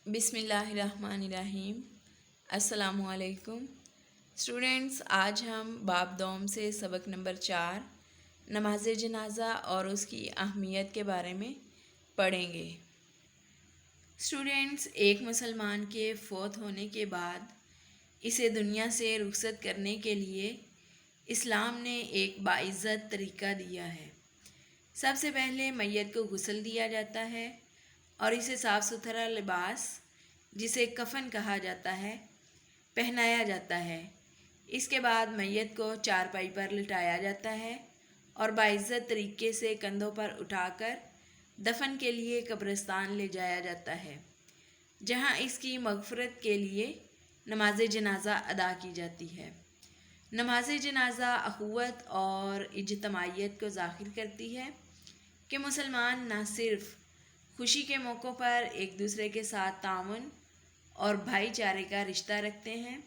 बिस्मिल्लाहिर्रहमानिर्रहीम। अस्सलामु अलैकुम स्टूडेंट्स, आज हम बाब दोम से सबक नंबर 4 नमाज जनाज़ा और उसकी अहमियत के बारे में पढ़ेंगे। स्टूडेंट्स, एक मुसलमान के फ़ौत होने के बाद इसे दुनिया से रुखसत करने के लिए इस्लाम ने एक बाइज़्ज़त तरीक़ा दिया है। सबसे पहले मैयत को गुस्ल दिया जाता है और इसे साफ़ सुथरा लिबास, जिसे कफ़न कहा जाता है, पहनाया जाता है। इसके बाद मैयत को चारपाई पर लिटाया जाता है और बाइज़्ज़त तरीके से कंधों पर उठाकर दफन के लिए कब्रिस्तान ले जाया जाता है, जहाँ इसकी मग़फ़िरत के लिए नमाज जनाज़ा अदा की जाती है। नमाज जनाज़ा अख़ुवत और इज्तिमाइयत को ज़ाहिर करती है कि मुसलमान न सिर्फ़ खुशी के मौक़ों पर एक दूसरे के साथ ताउन और भाईचारे का रिश्ता रखते हैं,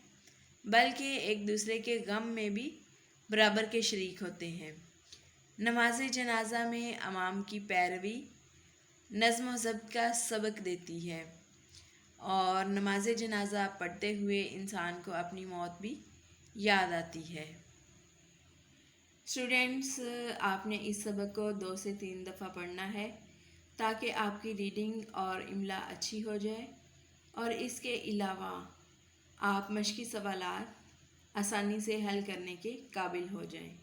बल्कि एक दूसरे के गम में भी बराबर के शरीक होते हैं। नमाज जनाज़ा में इमाम की पैरवी नज़्म व ज़ब्त का सबक देती है और नमाज जनाज़ा पढ़ते हुए इंसान को अपनी मौत भी याद आती है। स्टूडेंट्स, आपने इस सबक को 2 से 3 दफ़ा पढ़ना है ताकि आपकी रीडिंग और इमला अच्छी हो जाए और इसके अलावा आप मश्की सवालात आसानी से हल करने के काबिल हो जाएं।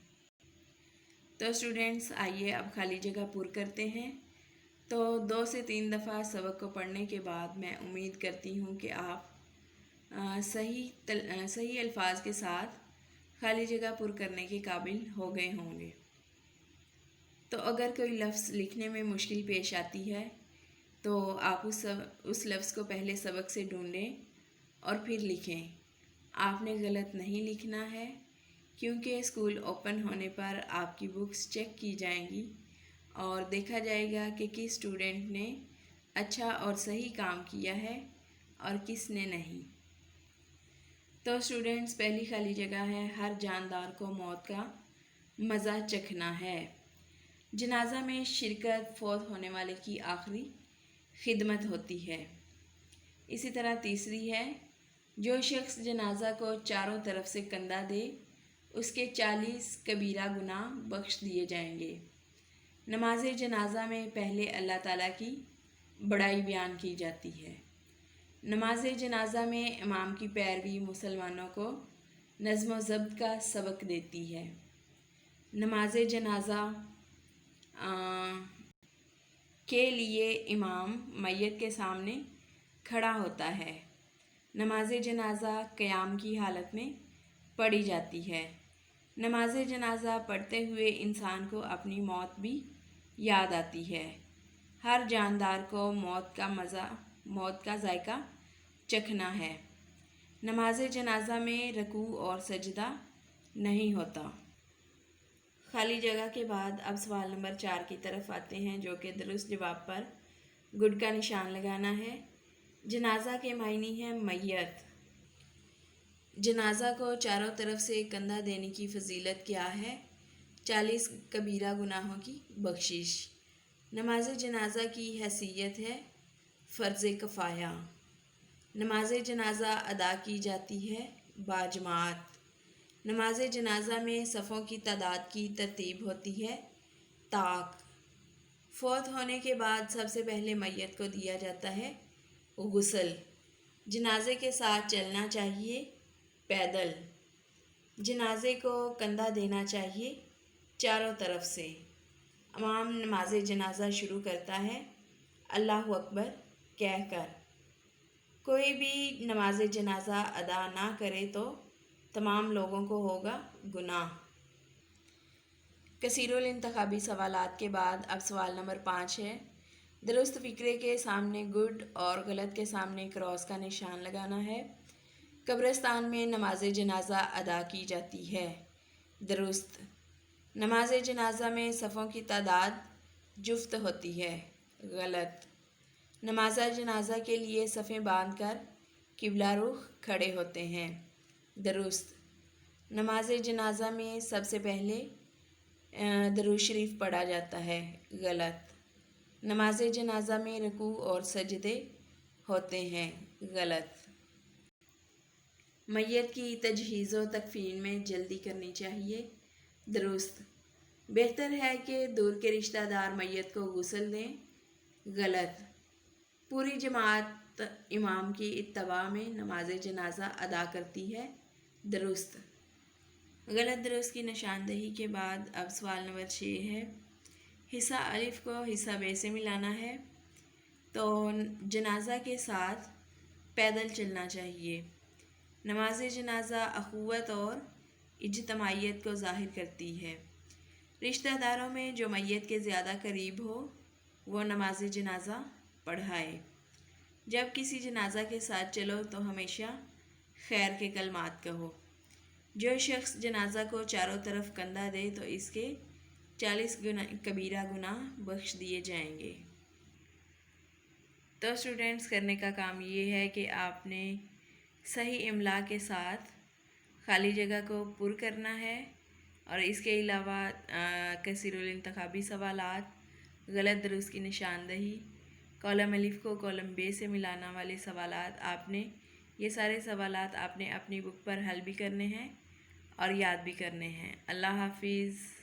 तो स्टूडेंट्स, आइए अब खाली जगह पुर करते हैं। तो 2 से 3 दफ़ा सबक को पढ़ने के बाद मैं उम्मीद करती हूँ कि आप सही अल्फाज के साथ खाली जगह पुर करने के काबिल हो गए होंगे। तो अगर कोई लफ्ज़ लिखने में मुश्किल पेश आती है तो आप उस लफ्ज़ को पहले सबक से ढूंढें और फिर लिखें। आपने गलत नहीं लिखना है, क्योंकि स्कूल ओपन होने पर आपकी बुक्स चेक की जाएंगी और देखा जाएगा कि किस स्टूडेंट ने अच्छा और सही काम किया है और किस ने नहीं। तो स्टूडेंट्स, पहली खाली जगह है, हर जानदार को मौत का मज़ा चखना है। जनाजा में शिरकत फ़ौत होने वाले की आखिरी खिदमत होती है। इसी तरह तीसरी है, जो शख्स जनाजा को चारों तरफ से कंधा दे उसके 40 कबीरा गुनाह बख्श दिए जाएंगे। नमाज जनाजा में पहले अल्लाह ताला की बड़ाई बयान की जाती है। नमाज जनाजा में इमाम की पैरवी मुसलमानों को नज़्म व ज़ब्त का सबक देती है। नमाज जनाजा के लिए इमाम मैयत के सामने खड़ा होता है। नमाज जनाजा क़याम की हालत में पढ़ी जाती है। नमाज जनाजा पढ़ते हुए इंसान को अपनी मौत भी याद आती है। हर जानदार को मौत का जायका चखना है। नमाज जनाजा में रकू और सजदा नहीं होता। खाली जगह के बाद अब सवाल नंबर 4 की तरफ आते हैं, जो कि दुरुस्त जवाब पर गुड का निशान लगाना है। जनाजा के मायने हैं मैयत। जनाजा को चारों तरफ से कंधा देने की फजीलत क्या है? 40 कबीरा गुनाहों की बख्शिश। नमाज जनाजा की हैसियत है फ़र्ज़ कफ़ाया। नमाज जनाजा अदा की जाती है बाजमात। नमाज जनाजा में सफ़ों की तादाद की तरतीब होती है ताक। फ़ौत होने के बाद सबसे पहले मैयत को दिया जाता है गुस्ल। जनाजे के साथ चलना चाहिए पैदल। जनाजे को कंधा देना चाहिए चारों तरफ से। इमाम नमाज जनाजा शुरू करता है अल्लाहु अकबर कहकर। कोई भी नमाज जनाजा अदा ना करे तो तमाम लोगों को होगा गुनाह। कसीरुल इंतखाबी सवालात के बाद अब सवाल नंबर 5 है। दुरुस्त फ़िक्रे के सामने गुड और गलत के सामने क्रॉस का निशान लगाना है। कब्रिस्तान में नमाज जनाजा अदा की जाती है। दुरुस्त। नमाज जनाजा में सफ़ों की तादाद जुफ्त होती है। गलत। नमाज जनाजा के लिए सफ़ें बांध कर किबला रुख खड़े होते हैं। दुरुस्त। नमाज जनाजा में सबसे पहले दरूद शरीफ पढ़ा जाता है। गलत। नमाज जनाजा में रुकू और सजदे ہوتے ہیں، غلط۔ میت کی تجہیز و تکفین میں جلدی کرنی چاہیے، درست۔ بہتر ہے کہ دور کے رشتہ دار میت کو غسل دیں، غلط۔ پوری جماعت امام کی اتباع میں نماز جنازہ ادا کرتی ہے، درست۔ غلط درست کی نشاندہی کے بعد اب سوال نمبر 6 ہے، حصہ الف کو حصہ ب سے ملانا ہے، تو جنازہ کے ساتھ پیدل چلنا چاہیے۔ نماز جنازہ اخوت اور اجتماعیت کو ظاہر کرتی ہے۔ رشتہ داروں میں جو میت کے زیادہ قریب ہو وہ نماز جنازہ پڑھائے۔ جب کسی جنازہ کے ساتھ چلو تو ہمیشہ خیر کے کلمات کہو۔ جو شخص جنازہ کو چاروں طرف کندھا دے تو اس کے 40 کبیرہ گناہ بخش دیے جائیں گے۔ تو اسٹوڈنٹس، کرنے کا کام یہ ہے کہ آپ نے صحیح املا کے ساتھ خالی جگہ کو پر کرنا ہے، اور اس کے علاوہ کثیر الانتخابی سوالات، غلط درست کی نشاندہی، کالم الف کو کالم ب سے ملانا والے سوالات، یہ سارے سوالات آپ نے اپنی بک پر حل بھی کرنے ہیں اور یاد بھی کرنے ہیں۔ اللہ حافظ۔